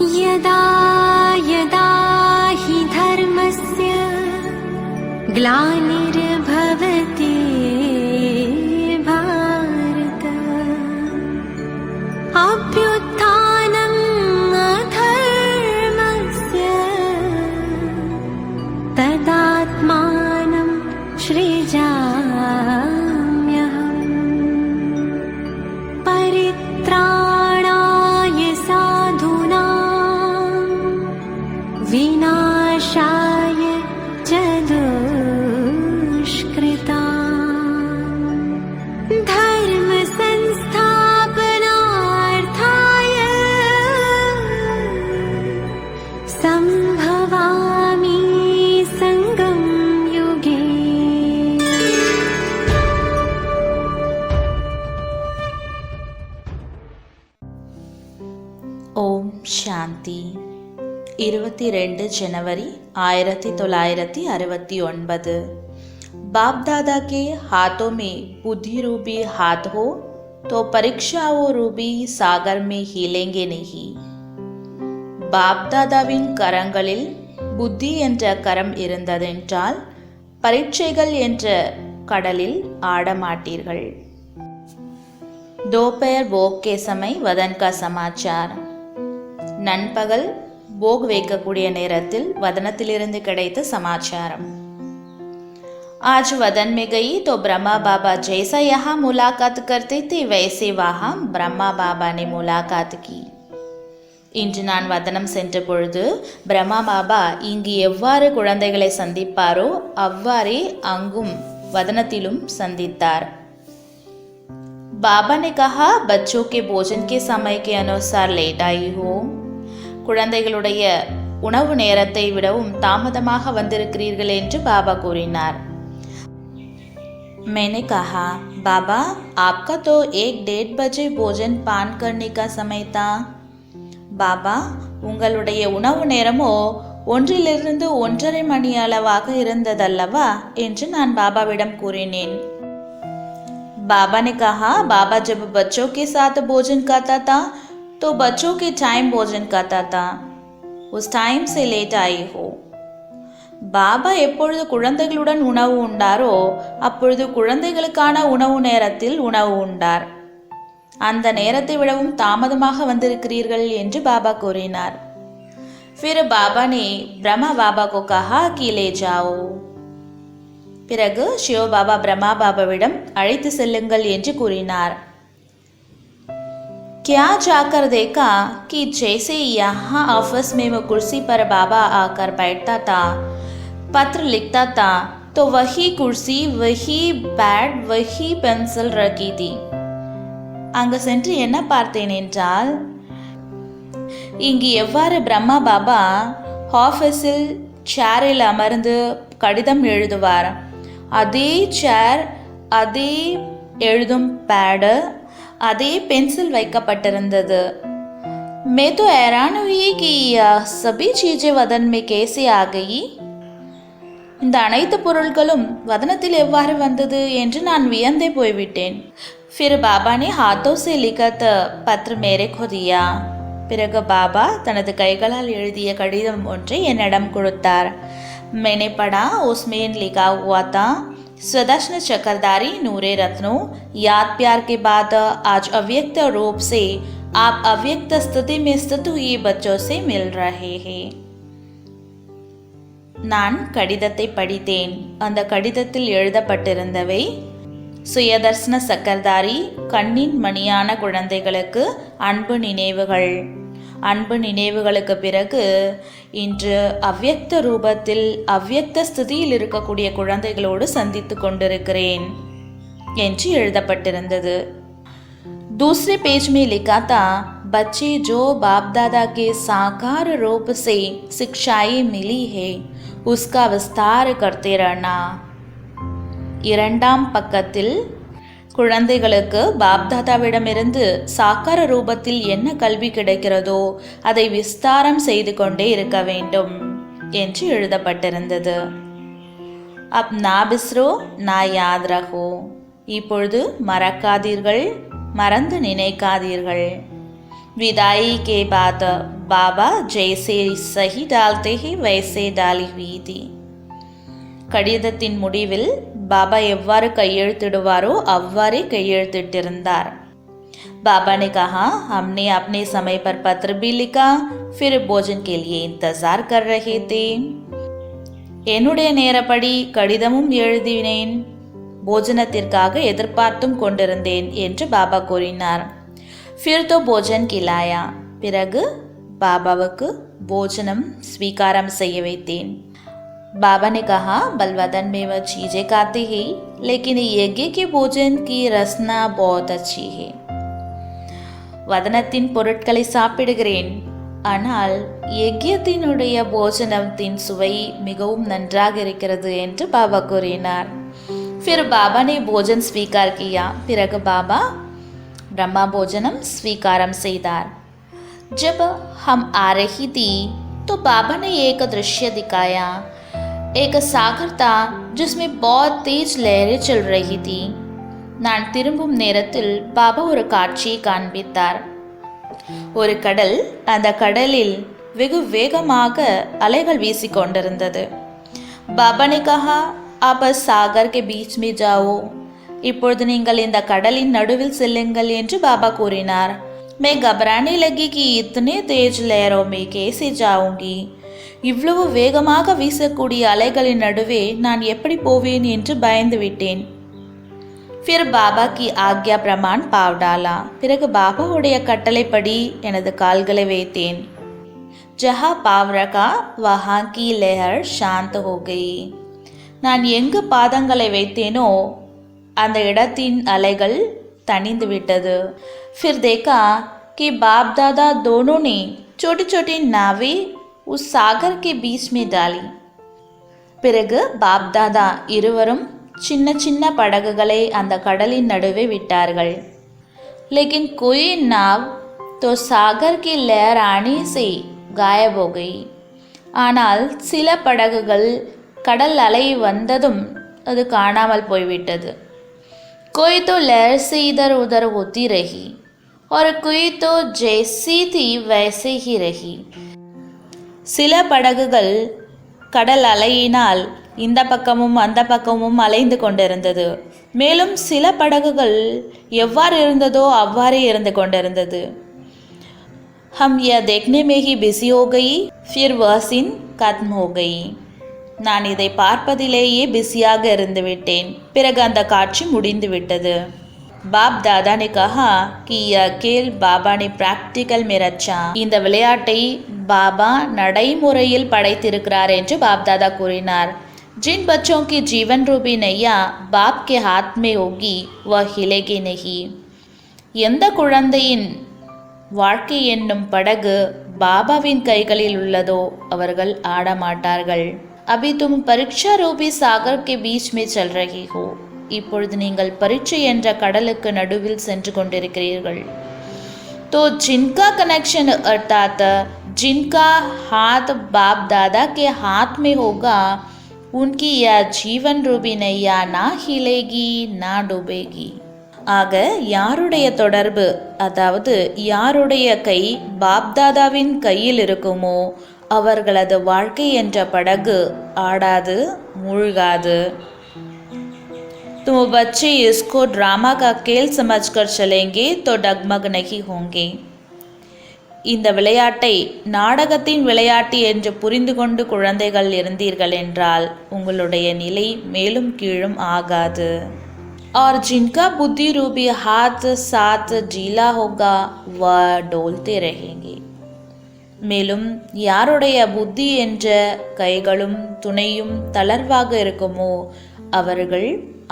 यदा यदा हि धर्मस्य ग्लानिर्भवति भारत अभ्युत्थानम् अधर्मस्य तदात्मानं सृजाम्यहम् परित्राणाय साधूनां विनाशाय च दुष्कृताम् धर्म संस्थापनार्थाय संभवामि संगम युगे। ஓம் சாந்தி. 22 जनवरी 1969। बाप दादा के हाथों में बुद्धि रूपी हाथ हो तो परीक्षाओं रूपी सागर में हिलेंगे नहीं। பாப் தாதாவின் கரங்களில் புத்தி என்ற கரம் இருந்ததென்றால் பரீட்சைகள் என்ற கடலில் ஆடமாட்டீர்கள்। दोपहर भोग के समय वदन का समाचार। நண்பகல் போக் வைக்கக்கூடிய நேரத்தில் வதனத்திலிருந்து கிடைத்த சமாச்சாரம்। आज वदन में गई तो ब्रह्मा बाबा जैसा यहाँ मुलाकात करते थे वैसे वहाँ ब्रह्मा बाबा ने मुलाकात की। இன்று நான் வதனம் சென்ற பொழுது பிரம்மா பாபா இங்கு எவ்வாறு குழந்தைகளை சந்திப்பாரோ அவ்வாறே அங்கும் வதனத்திலும் சந்தித்தார்। बाबा ने कहा बच्चों के भोजन के समय के अनुसार लेट आई हो। குழந்தைகளுடைய உணவு நேரத்தை விடவும் தாமதமாக வந்திருக்கிறீர்கள் என்று பாபா கூறினார்। मैंने कहा बाबा आपका तो 1-1:30 बजे भोजन पान करने का समय था। பாபா உங்களுடைய உணவு நேரமோ 1 to 1:30 மணி அளவாக இருந்ததல்லவா என்று நான் பாபாவிடம் கூறினேன்। बाबा ने कहा बाबा जब बच्चों के साथ भोजन करता था तो बच्चों के टाइम भोजन करता था, उस टाइम से लेट आई हो। பாபா எப்பொழுது குழந்தைகளுடன் உணவு உண்டாரோ அப்பொழுது குழந்தைகளுக்கான உணவு நேரத்தில் உணவு உண்டார், அந்த நேரத்தை விடவும் தாமதமாக வந்திருக்கிறீர்கள் என்று பாபா கூறினார்। फिर बाबा ने ब्रह्मा बाबा को कहा कि ले जाओ। பிறகு சிவ பாபா பிரம்மா பாபாவிடம் அழைத்து செல்லுங்கள் என்று கூறினார்। क्या जाकर देखा कि जैसे यहाँ ऑफिस में वो कुर्सी पर बाबा आकर बैठता था, पत्र लिखता था, तो वही कुर्सी, वही पैड, वही पेंसिल रखी थी। அங்கு சென்று என்ன பார்த்தேன் என்றால், இங்கு எவ்வாறு பிரம்மா பாபா ஆஃபீஸில் சேரில் அமர்ந்து கடிதம் எழுதுவார், அதே சேர், அதே எழுதும் பேடு, அதே பென்சில் வைக்கப்பட்டிருந்தது। मैं तो हैरान हुई कि सभी चीजें वदन में कैसे आ गई। இந்த அனைத்து பொருட்களும் வதனத்தில் எவ்வாறு வந்தது என்று நான் வியந்தே போய்விட்டேன்। फिर बाबा ने हाथों से लिखित पत्र मेरे को दिया। பிறகு பாபா தனது கைகளால் எழுதிய கடிதம் ஒன்றை என்னிடம் கொடுத்தார்। मैंने पढ़ा, उसमें लिखा हुआ था स्वदर्शन चक्रधारी नूरे रत्नों, याद प्यार के बाद आज अव्यक्त रूप से आप अव्यक्त स्थिति में स्थित हुए बच्चों से मिल रहे हैं। நான் கடிதத்தை படித்தேன்। அந்த கடிதத்தில் எழுதப்பட்டிருந்தவை சுயதர்சன சக்கரதாரி கண்ணின் மணியான குழந்தைகளுக்கு அன்பு நினைவுகள்। அன்பு நினைவுகளுக்கு பிறகு இன்று அவ்யக்த ரூபத்தில் அவ்யக்த ஸ்திதியில் இருக்கக்கூடிய குழந்தைகளோடு சந்தித்து கொண்டிருக்கிறேன் என்று எழுதப்பட்டிருந்தது। दूसरे पेज में लिखा था बच्चे जो बाप दादा के साकार रूप से शिक्षाएं मिली है उसका विस्तार करते रहना। இரண்டாம் பக்கத்தில் குழந்தைகளுக்கு பாப்தாதாவிடமிருந்து சாக்கார ரூபத்தில் என்ன கல்வி கிடைக்கிறதோ அதை விஸ்தாரம் செய்து கொண்டே இருக்க வேண்டும் என்று எழுதப்பட்டிருந்தது। அப் நா பிஸ்ரோ நா யாத் ரஹோ, இப்பொழுது மறக்காதீர்கள், மறந்து நினைக்காதீர்கள்। विदाई के बाद बाबा जैसे सही डालते ही वैसे डाली हुई थी. கடிதத்தின் முடிவில் பாபா எவ்வாறு கையெழுத்திடுவாரோ அவ்வாறே கையெழுத்திட்டிருந்தார். बाबा ने कहा, हमने अपने समय पर पत्र भी लिखा, फिर भोजन के लिए इंतजार कर रहे थे. என்னுடைய நேரப்படி கடிதமும் எழுதினேன், போஜனத்திற்காக எதிர்பார்த்தும் கொண்டிருந்தேன் என்று பாபா கூறினார். फिर तो भोजन खिलाया, பிறகு பாபாவுக்கு போஜனம் ஸ்வீகாரம் செய்ய வைத்தேன். बाबा ने कहा, बलवदन में वह चीज़ें खाते हैं, लेकिन यज्ञ के भोजन की रसना बहुत अच्छी है. வதனத்தின் பொருட்களை சாப்பிடுகிறேன், ஆனால் யஜ்யத்தினுடைய போஜனத்தின் சுவை மிகவும் நன்றாக இருக்கிறது என்று பாபா கூறினார். फिर बाबा ने भोजन स्वीकार किया, பிறகு பாபா ब्रह्मा भोजनम स्वीकारम செய்தார். जब हम आ रही थी तो बाबा ने एक दृश्य दिखाया. एक सागर था जिसमें बहुत तेज लहरें चल रही थी. நான் திரும்பும் நேரத்தில் பாபா ஒரு காட்சியை காண்பித்தார். ஒரு கடல், அந்த கடலில் வெகு வேகமாக அலைகள் வீசிக்கொண்டிருந்தது. பாபா ने कहा, आप सागर के बीच में जाओ, இப்பொழுது நீங்கள் இந்த கடலின் நடுவில் செல்லுங்கள் என்று பாபா கூறினார். मैं घबराने लगी कि इतने तेज लहरों में कैसे जाऊंगी, இவ்வளவு வேகமாக வீசக்கூடிய அலைகளின் நடுவே நான் எப்படி போவேன் என்று பயந்து விட்டேன். फिर बाबा की आज्ञा प्रमाण पाव डाला, பிறகு பாபாவுடைய கட்டளைப்படி எனது கால்களை வைத்தேன். जहाँ पाव रखा वहाँ की लहर शांत हो गई. நான் எங்கு பாதங்களை வைத்தேனோ அந்த இடத்தின் அலைகள் तनिंद विटது. फिर देखा कि बाप दादा दोनों ने छोटी छोटी नावें उस सागर के बीच में डाली. பிறகு பாப் தாதா இருவரும் சின்ன சின்ன படகுகளை அந்த கடலின் நடுவே விட்டார்கள். लेकिन कोई नाव तो सागर की लहर आने से गायब हो गई. ஆனால் சில படகுகள் கடல் அலை வந்ததும் அது காணாமல் போய்விட்டது. कोई तो लहर से इधर उधर होती रही और कोई तो जैसी थी वैसे ही रही. சில படகுகள் கடல் அலையினால் இந்த பக்கமும் அந்த பக்கமும் அலைந்து கொண்டிருந்தது. மேலும் சில படகுகள் எவ்வாறு இருந்ததோ அவ்வாறே இருந்து கொண்டிருந்தது. हम यह देखने में ही बिजी हो गई, फिर वह सीन खत्म हो गई. நான் இதை பார்ப்பதிலேயே பிஸியாக இருந்து விட்டேன், பிறகு அந்த காட்சி முடிந்து விட்டது. பாப் தாதா ने कहा कि यह खेल बाबा ने प्रैक्टिकल में रचा. இந்த விளையாட்டை பாபா நடைமுறையில் படைத்திருக்கிறார் என்று பாப் தாதா கூறினார். जिन बच्चों की जीवन रूपी नैया बाप के हाथ में होगी वह हिलेगी नहीं. எந்த குழந்தையின் வாழ்க்கை என்னும் படகு பாபாவின் கைகளில் உள்ளதோ அவர்கள் ஆடமாட்டார்கள். अभी तुम परीक्षा रूपी सागर के बीच में चल रही हो. இப்பொழுது நீங்கள் பரீட்சை என்ற கடலுக்கு நடுவில் சென்று கொண்டிருக்கிறீர்கள். तो जिनका कनेक्शन अर्थात जिनका हाथ बाप दादा के हाथ में होगा उनकी यह जीवन रूपी नैया ना हिलेगी ना डूबेगी. ஆக யாருடைய தொடர்பு, அதாவது யாருடைய கை பாப்தாதாவின் கையில் இருக்குமோ அவர்களது வாழ்க்கை என்ற படகு ஆடாது மூழ்காது. तुम बच्चे इसको ड्रामा का खेल समझकर चलेंगे तो डगमग नहीं होंगे. இந்த விளையாட்டை நாடகத்தின் விளையாட்டு என்று புரிந்து கொண்டு குழந்தைகள் இருந்தீர்கள் என்றால் உங்களுடைய நிலை மேலும் கீழும் ஆகாது. और जिनका बुद्धि रूपी हाथ साथ ढीला होगा वह डोलते रहेंगे. மேலும் யாருடைய புத்தி என்ற கைகளும் துணையும் தளர்வாக இருக்குமோ அவர்கள்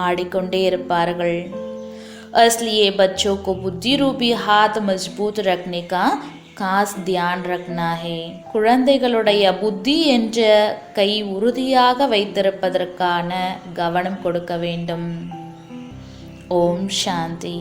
ஆடிக்கொண்டே இருப்பார்கள். इसलिए बच्चों को बुद्धि रूपी हाथ मजबूत रखने का खास ध्यान रखना है. குழந்தைகளுடைய புத்தி என்ற கை உறுதியாக வைத்திருப்பதற்கான கவனம் கொடுக்க வேண்டும். ஓம் சாந்தி.